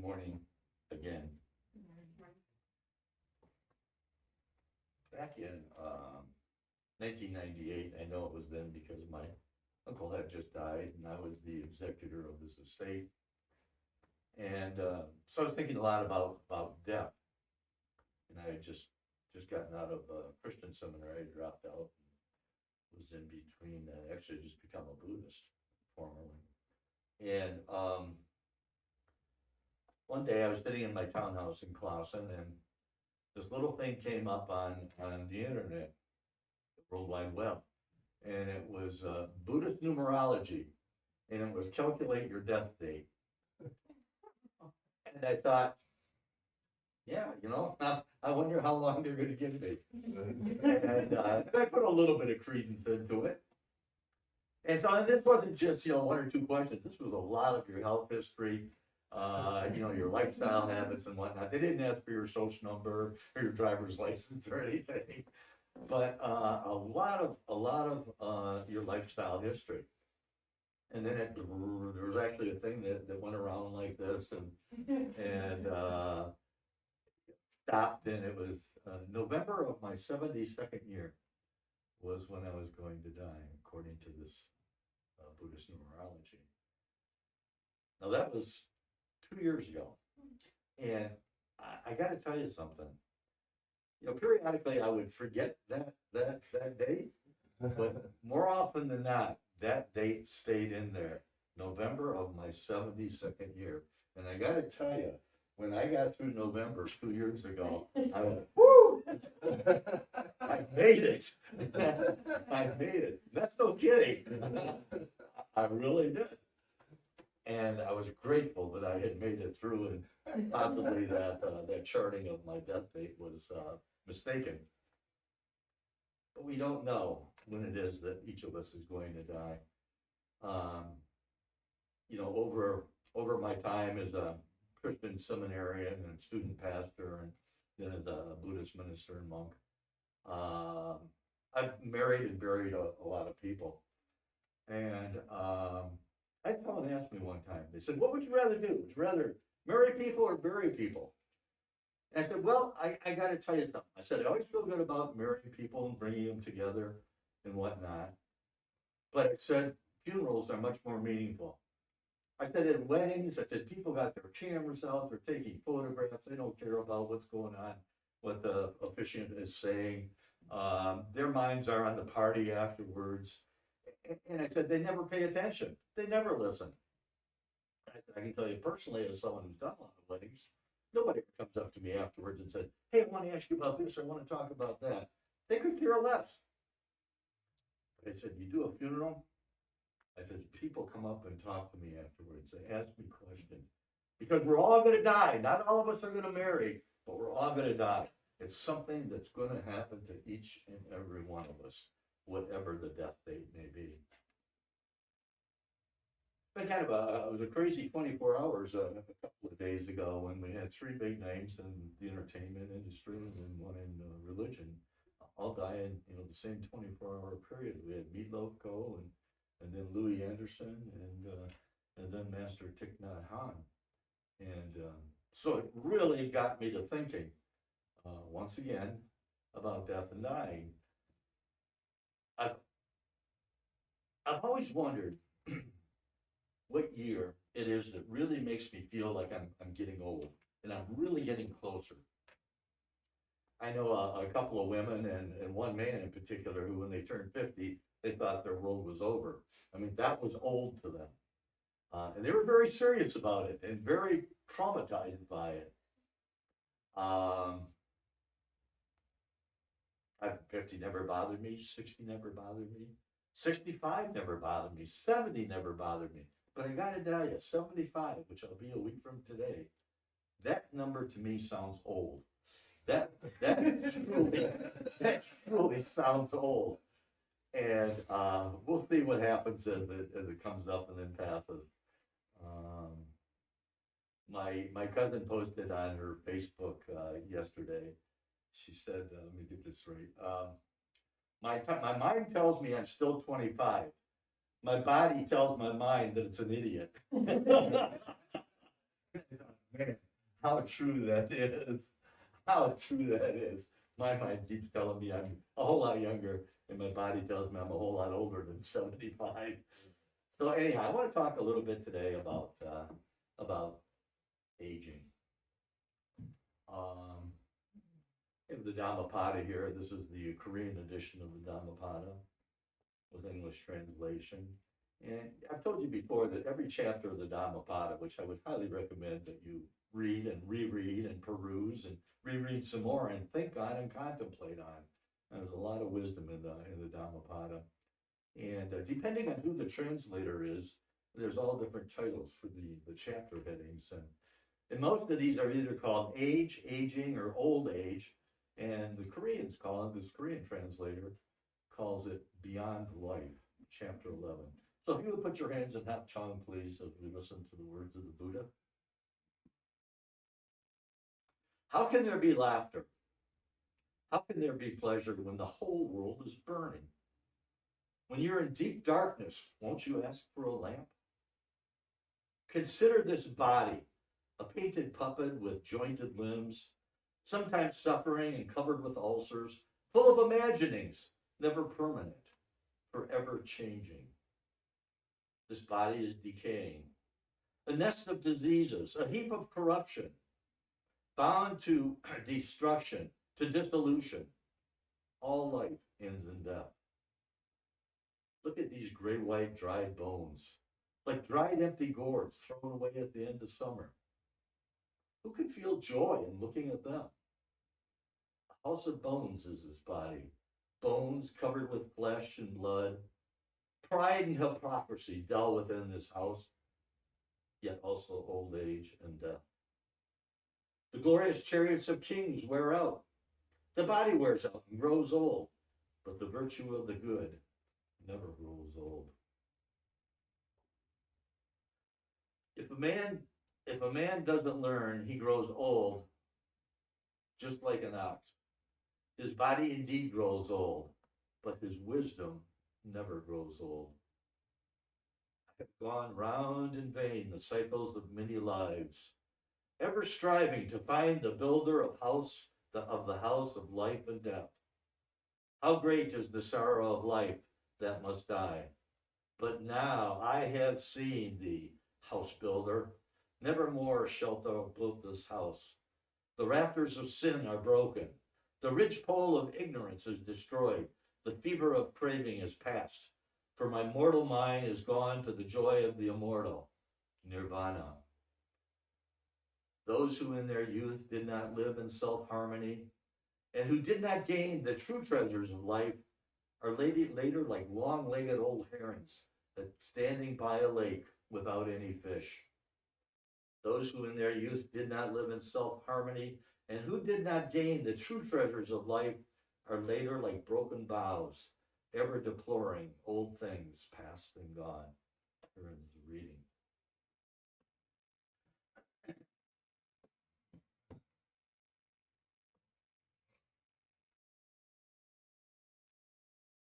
morning again. Back in 1998, I know it was then because my uncle had just died and I was the executor of his estate. And so I was thinking a lot about death. And I had just gotten out of Christian seminary, dropped out, and was in between, actually just become a Buddhist formerly. And one day I was sitting in my townhouse in Clausen, and this little thing came up on the internet, the World Wide Web, and it was Buddhist numerology, and it was calculate your death date. And I thought, yeah, I wonder how long they're going to give me. And I put a little bit of credence into it. And so and this wasn't just, one or two questions. This was a lot of your health history, your lifestyle habits and whatnot. They didn't ask for your social number or your driver's license or anything, but a lot of your lifestyle history. And then there was actually a thing that went around like this and stopped, and it was November of my 72nd year was when I was going to die, according to this Buddhist numerology. Now that was 2 years ago, and I got to tell you something. Periodically I would forget that date, but more often than not, that date stayed in there. November of my 72nd year, and I got to tell you, when I got through November 2 years ago, I went, whoo! I made it. I made it. That's no kidding. I really did. And I was grateful that I had made it through, and possibly that charting of my death date was mistaken. But we don't know when it is that each of us is going to die. Over my time as a Christian seminarian and student pastor, and then as a Buddhist minister and monk, I've married and buried a lot of people. And I had someone ask me one time, they said, what would you rather do? Would you rather marry people or bury people? And I said, well, I got to tell you something. I said, I always feel good about marrying people and bringing them together and whatnot. But I said, funerals are much more meaningful. I said, at weddings, I said, people got their cameras out, they're taking photographs, they don't care about what's going on, what the officiant is saying. Their minds are on the party afterwards. And I said, they never pay attention. They never listen. I can tell you personally, as someone who's done a lot of weddings, nobody comes up to me afterwards and said, hey, I want to ask you about this, I want to talk about that. They could care less. But I said, you do a funeral? I said, people come up and talk to me afterwards. They ask me questions. Because we're all going to die. Not all of us are going to marry, but we're all going to die. It's something that's going to happen to each and every one of us, whatever the death date may be. But it was a crazy 24 hours a couple of days ago when we had three big names in the entertainment industry and one in religion, all die in the same 24-hour period. We had Meatloaf go, and then Louis Anderson, and then Master Thich Nhat Hanh. And so it really got me to thinking, once again, about death and dying. I've always wondered what year it is that really makes me feel like I'm getting old, and I'm really getting closer. I know a couple of women and one man in particular who, when they turned 50, they thought their world was over. I mean, that was old to them. And they were very serious about it and very traumatized by it. 50 never bothered me, 60 never bothered me, 65 never bothered me, 70 never bothered me. But I gotta tell you, 75, which I'll be a week from today, that number to me sounds old. That truly sounds old. And we'll see what happens as it comes up and then passes. My cousin posted on her Facebook yesterday. She said, let me get this right. My mind tells me I'm still 25. My body tells my mind that it's an idiot. Man, how true that is. How true that is. My mind keeps telling me I'm a whole lot younger, and my body tells me I'm a whole lot older than 75. So anyhow, I want to talk a little bit today about aging. Um, I have the Dhammapada here. This is the Korean edition of the Dhammapada with English translation. And I've told you before that every chapter of the Dhammapada, which I would highly recommend that you read and reread and peruse and reread some more and think on and contemplate on. And there's a lot of wisdom in the Dhammapada. And depending on who the translator is, there's all different titles for the chapter headings. And most of these are either called age, aging, or old age. And the Koreans call it, this Korean translator calls it Beyond Life, chapter 11. So if you would put your hands in Hapchang, please, as we listen to the words of the Buddha. How can there be laughter? How can there be pleasure when the whole world is burning? When you're in deep darkness, won't you ask for a lamp? Consider this body, a painted puppet with jointed limbs, sometimes suffering and covered with ulcers, full of imaginings, never permanent, forever changing. This body is decaying, a nest of diseases, a heap of corruption, bound to destruction, to dissolution. All life ends in death. Look at these gray white dried bones, like dried empty gourds thrown away at the end of summer. Who can feel joy in looking at them? A house of bones is this body, bones covered with flesh and blood. Pride and hypocrisy dwell within this house, yet also old age and death. The glorious chariots of kings wear out. The body wears out and grows old, but the virtue of the good never grows old. If a man doesn't learn, he grows old, just like an ox. His body indeed grows old, but his wisdom never grows old. I have gone round in vain the cycles of many lives, ever striving to find the builder of the house of life and death. How great is the sorrow of life that must die. But now I have seen thee, house builder. Never more shalt thou build this house. The rafters of sin are broken. The ridgepole of ignorance is destroyed. The fever of craving is past. For my mortal mind is gone to the joy of the immortal, nirvana. Those who in their youth did not live in self-harmony and who did not gain the true treasures of life are later like long-legged old herons that standing by a lake without any fish. Those who in their youth did not live in self-harmony and who did not gain the true treasures of life are later like broken boughs, ever deploring old things past and gone. Here ends the reading.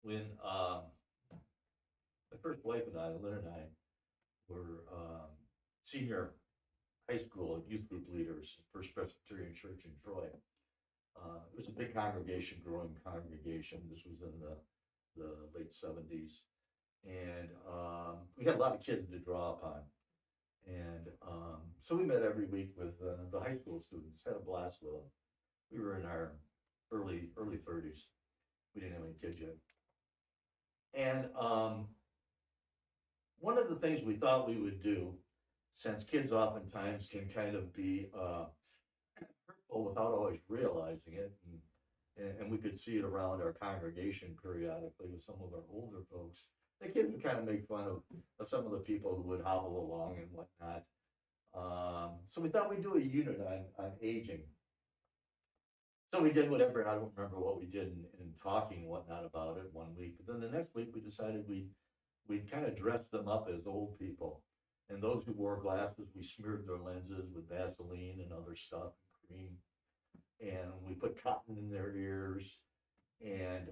When my first wife and I, Lynn and I, were senior high school youth group leaders at First Presbyterian Church in Troy. It was a big congregation, growing congregation. This was in the late 70s. And we had a lot of kids to draw upon. And so we met every week with the high school students, had a blast with them. We were in our early 30s. We didn't have any kids yet. And one of the things we thought we would do, since kids oftentimes can kind of be hurtful without always realizing it, and we could see it around our congregation periodically with some of our older folks, the kids would kind of make fun of some of the people who would hobble along and whatnot. So we thought we'd do a unit on aging. So we did whatever, I don't remember what we did in talking and whatnot about it one week. But then the next week we decided we'd kind of dress them up as old people. And those who wore glasses, we smeared their lenses with Vaseline and other stuff, cream. And we put cotton in their ears. And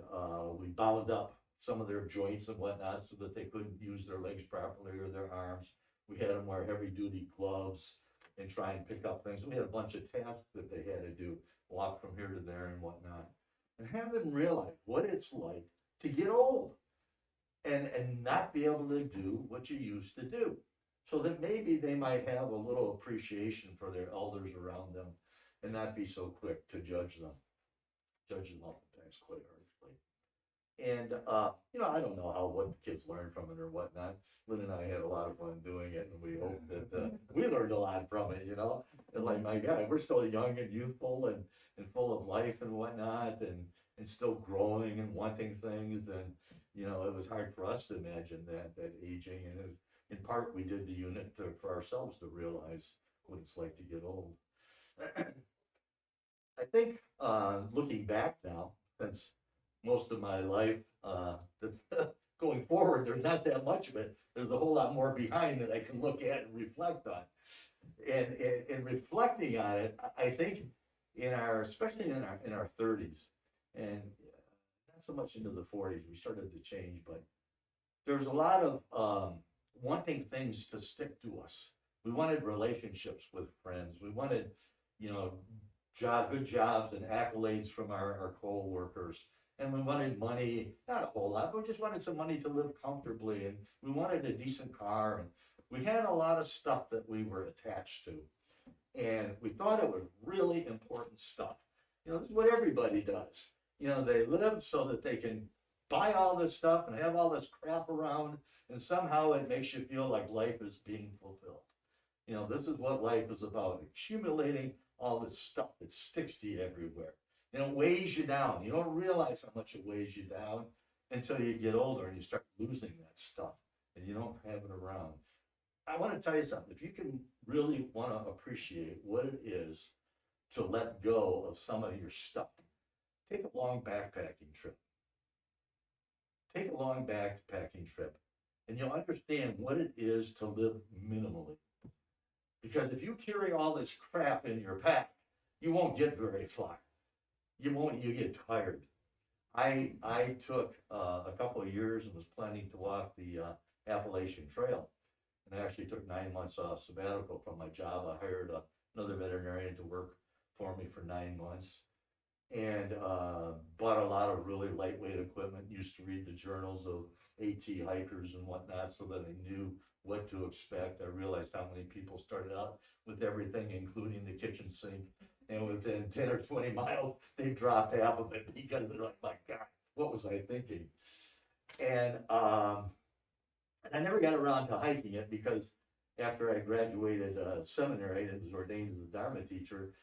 we bound up some of their joints and whatnot so that they couldn't use their legs properly or their arms. We had them wear heavy duty gloves. and try and pick up things. We had a bunch of tasks that they had to do, walk from here to there and whatnot. And have them realize what it's like to get old and not be able to do what you used to do. So that maybe they might have a little appreciation for their elders around them and not be so quick to judge them oftentimes quite harshly. And, I don't know what the kids learned from it or whatnot. Lynn and I had a lot of fun doing it, and we hope that we learned a lot from it, And like, my God, we're still young and youthful and full of life and whatnot, and still growing and wanting things. And, it was hard for us to imagine that aging. And it was, in part, we did the unit for ourselves to realize what it's like to get old. I think, looking back now, since most of my life, going forward, there's not that much of it. There's a whole lot more behind that I can look at and reflect on. And reflecting on it, I think especially in our 30s, and not so much into the 40s, we started to change, but there's a lot of wanting things to stick to us. We wanted relationships with friends. We wanted, good jobs and accolades from our co-workers. And we wanted money, not a whole lot, but we just wanted some money to live comfortably. And we wanted a decent car. And we had a lot of stuff that we were attached to. And we thought it was really important stuff. This is what everybody does. They live so that they can buy all this stuff and have all this crap around. And somehow it makes you feel like life is being fulfilled. This is what life is about, accumulating all this stuff that sticks to you everywhere. It weighs you down. You don't realize how much it weighs you down until you get older and you start losing that stuff and you don't have it around. I want to tell you something. If you can really want to appreciate what it is to let go of some of your stuff, take a long backpacking trip. Take a long backpacking trip and you'll understand what it is to live minimally. Because if you carry all this crap in your pack, you won't get very far. You get tired. I took a couple of years and was planning to walk the Appalachian Trail. And I actually took 9 months off sabbatical from my job. I hired another veterinarian to work for me for 9 months. And bought a lot of really lightweight equipment, used to read the journals of AT hikers and whatnot so that I knew what to expect. I realized how many people started out with everything, including the kitchen sink. And within 10 or 20 miles, they dropped half of it because they're like, my God, what was I thinking? And I never got around to hiking it because after I graduated seminary and was ordained as a Dharma teacher,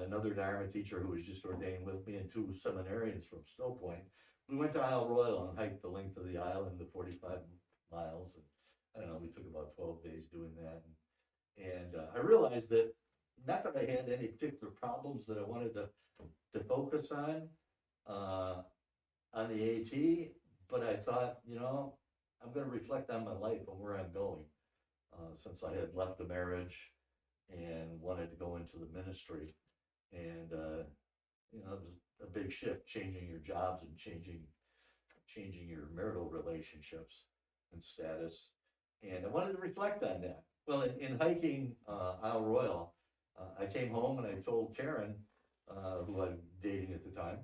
another Dharma teacher who was just ordained with me and 2 seminarians from Snow Point, we went to Isle Royale and hiked the length of the island, the 45 miles. And I don't know, we took about 12 days doing that. And I realized that not that I had any particular problems that I wanted to focus on the AT, but I thought, I'm going to reflect on my life and where I'm going. Since I had left a marriage and wanted to go into the ministry. And, it was a big shift, changing your jobs and changing your marital relationships and status. And I wanted to reflect on that. Well, in hiking Isle Royale, I came home and I told Karen, who I'm dating at the time,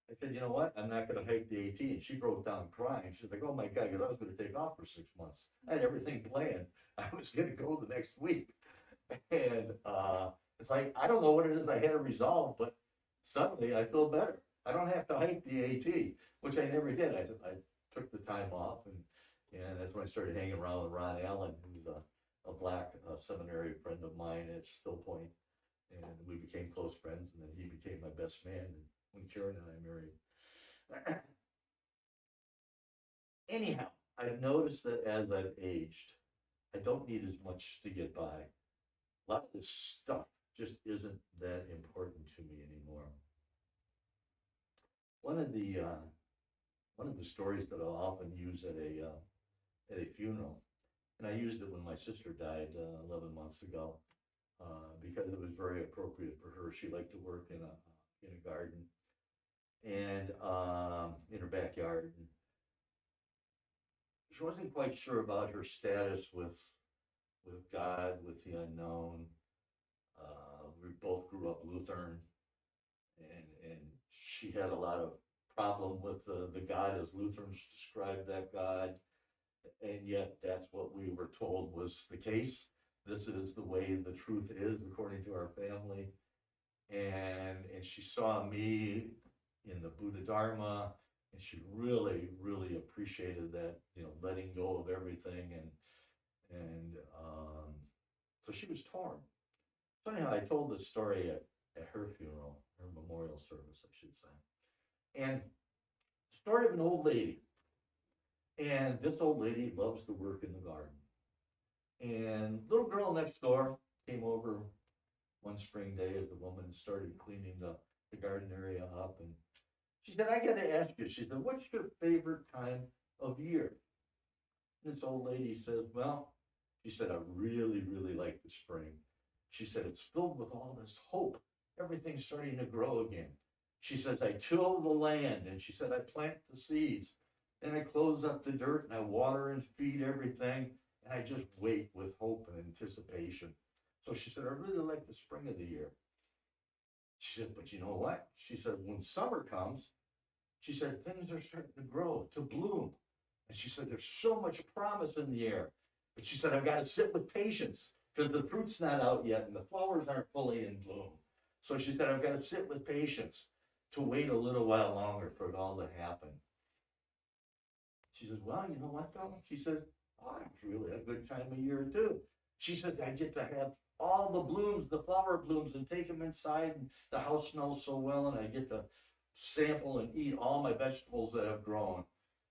I said, you know what, I'm not going to hike the AT. And she broke down crying. She's like, oh my God, because I was going to take off for 6 months. I had everything planned. I was going to go the next week. And it's like, I don't know what it is I had to resolve, but suddenly I feel better. I don't have to hike the AT, which I never did. I took the time off, and that's when I started hanging around with Ron Allen, who's a black seminary friend of mine at Still Point, and we became close friends, and then he became my best man when Karen and I married. Anyhow, I've noticed that as I've aged, I don't need as much to get by. A lot of this stuff just isn't that important to me anymore. One of the stories that I'll often use at a funeral, and I used it when my sister died 11 months ago, because it was very appropriate for her. She liked to work in a garden and in her backyard. She wasn't quite sure about her status with God, with the unknown. We both grew up Lutheran, and she had a lot of problem with the God as Lutherans described that God, and yet that's what we were told was the case. This is the way the truth is according to our family. And she saw me in the Buddha Dharma, and she really, really appreciated that, letting go of everything, and so she was torn. So anyhow, I told this story at her funeral, her memorial service, I should say. And story of an old lady. And this old lady loves to work in the garden. And little girl next door came over one spring day as the woman started cleaning the garden area up. And she said, I got to ask you, she said, what's your favorite time of year? This old lady says, well, she said, I really, really like the spring. She said, it's filled with all this hope. Everything's starting to grow again. She says, I till the land, and she said, I plant the seeds, and I close up the dirt, and I water and feed everything, and I just wait with hope and anticipation. So she said, I really like the spring of the year. She said, but you know what? She said, when summer comes, she said, things are starting to grow, to bloom. And she said, there's so much promise in the air. But she said, I've got to sit with patience because the fruit's not out yet and the flowers aren't fully in bloom. So she said, I've got to sit with patience to wait a little while longer for it all to happen. She says, well, you know what, though? She says, oh, it's really a good time of year, too. She said, I get to have all the blooms, the flower blooms, and take them inside, and the house smells so well, and I get to sample and eat all my vegetables that have grown.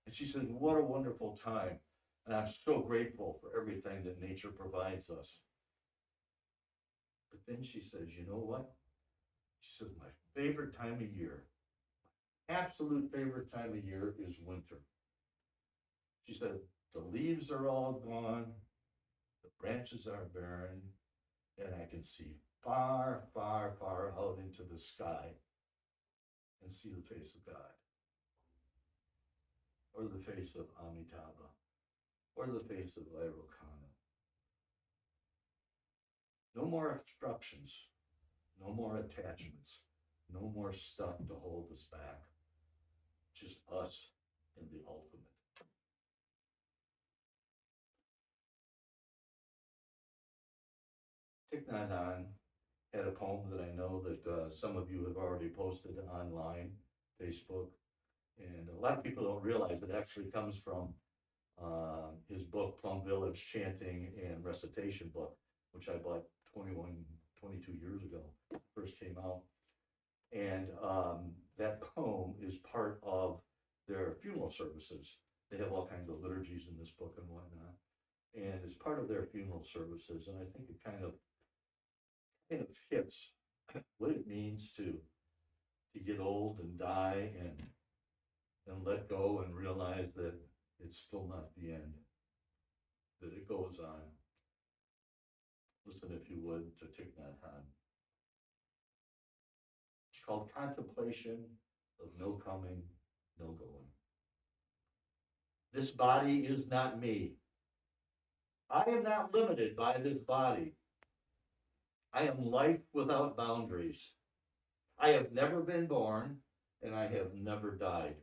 And she said, what a wonderful time. And I'm so grateful for everything that nature provides us. But then she says, you know what? She says, my favorite time of year, absolute favorite time of year is winter. She said, the leaves are all gone, the branches are barren, and I can see far, far, far out into the sky and see the face of God, or the face of Amitabha, or the face of Vairocana. No more obstructions, no more attachments, no more stuff to hold us back, just us and the ultimate. Thich Nhat Hanh had a poem that I know that some of you have already posted online, Facebook, and a lot of people don't realize it actually comes from his book, Plum Village Chanting and Recitation book, which I bought 22 years ago, first came out. And that poem is part of their funeral services. They have all kinds of liturgies in this book and whatnot. And it's part of their funeral services. And I think it kind of hits what it means to get old and die and let go and realize that it's still not the end, that it goes on. Listen, if you would, to Thich Nhat Hanh. It's called Contemplation of No Coming, No Going. This body is not me. I am not limited by this body. I am life without boundaries. I have never been born, and I have never died.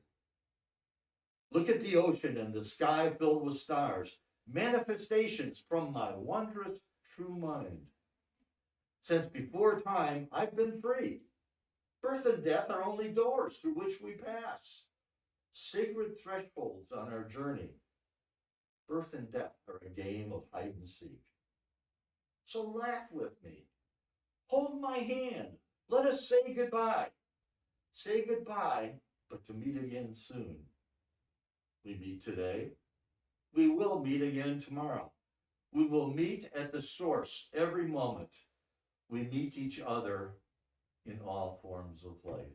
Look at the ocean and the sky filled with stars, manifestations from my wondrous true mind. Since before time, I've been free. Birth and death are only doors through which we pass, sacred thresholds on our journey. Birth and death are a game of hide and seek. So laugh with me. Hold my hand. Let us say goodbye. Say goodbye, but to meet again soon. We meet today. We will meet again tomorrow. We will meet at the source every moment. We meet each other in all forms of life.